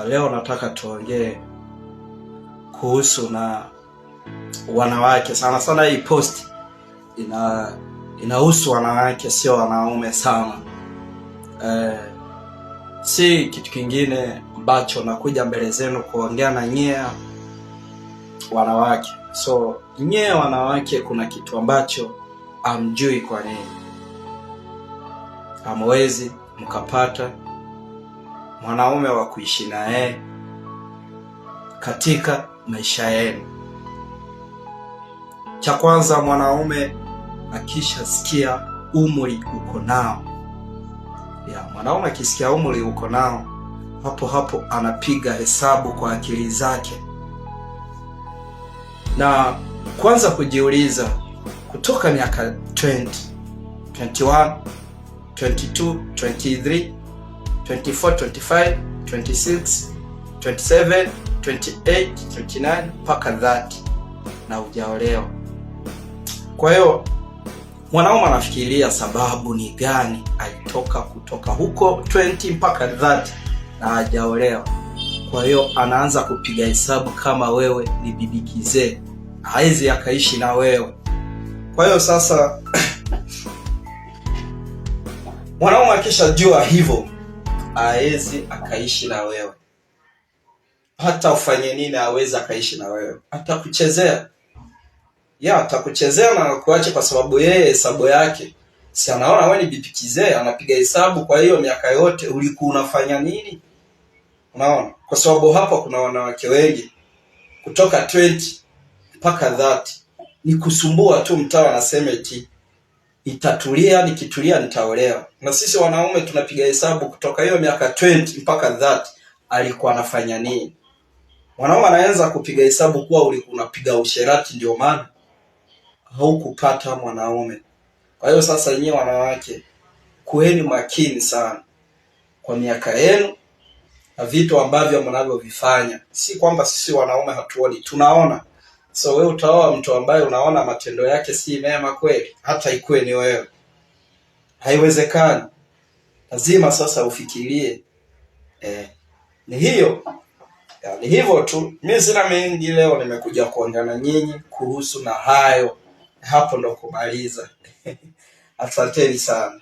Leo nataka tuongee kuhusu na wanawake. Sana sana hii post inahusu wanawake, sio wanaume sana. Si kitu kingine ambacho nakuja mbele zenu kuongea na nyie wanawake. So nyie wanawake, kuna kitu ambacho amjui. Kwa nini hamwezi mkapata mwanaume wa kuishi naye katika maisha yenu? Cha kwanza, mwanaume akishasikia umri uko nao, mwanaume akisikia umri uko nao, hapo hapo anapiga hesabu kwa akili zake na kwanza kujiuliza, kutoka miaka 20, 21, 22, 23, 24, 25, 26, 27, 28, 29 mpaka 30 na hujaolewa. Kwa hiyo mwanaume anafikiria sababu ni gani alitoka kutoka huko 20 mpaka 30 na hajaolewa. Kwa hiyo anaanza kupiga hesabu, kama wewe ni bibi kizee haizi akaishi na wewe. Kwa hiyo sasa mwanaume akishajua hivyo, hawezi akaishi na wewe. Hata ufanye nini hawezi akaishi na wewe. Atakuchezea. Atakuchezea na kuacha, kwa sababu yeye hesabu yake, si anaona wewe ni bibi kizee, anapiga hesabu kwa hiyo miaka yote ulikuwa unafanya nini? Unaona? Kwa sababu hapa kuna wanawake wengi kutoka 20 mpaka 30 ni kusumbua tu mtaa, anasema eti itatulia, nikitulia nitaolewa. Na sisi wanaume tunapiga hesabu kutoka hiyo miaka 20 mpaka 30 alikuwa anafanya nini? Mwanaume anaanza kupiga hesabu kuwa ulikuwa unapiga usherati, ndio maana haukupata mwanaume. Kwa hiyo sasa nyinyi wanawake, kuweni makini sana kwa miaka yenu na vitu ambavyo mnavyovifanya. Si kwamba sisi wanaume hatuoni, tunaona. So wewe utaoa mtu ambaye unaona matendo yake si mema kweli, hata ikuwe ni wewe, haiwezekani. Lazima sasa ufikirie. Ni hiyo. Ni hivyo tu. Mimi sina mengi leo, nimekuja kuongea na nyinyi kuhusu na hayo. Hapo ndo kumaliza. Asanteni sana.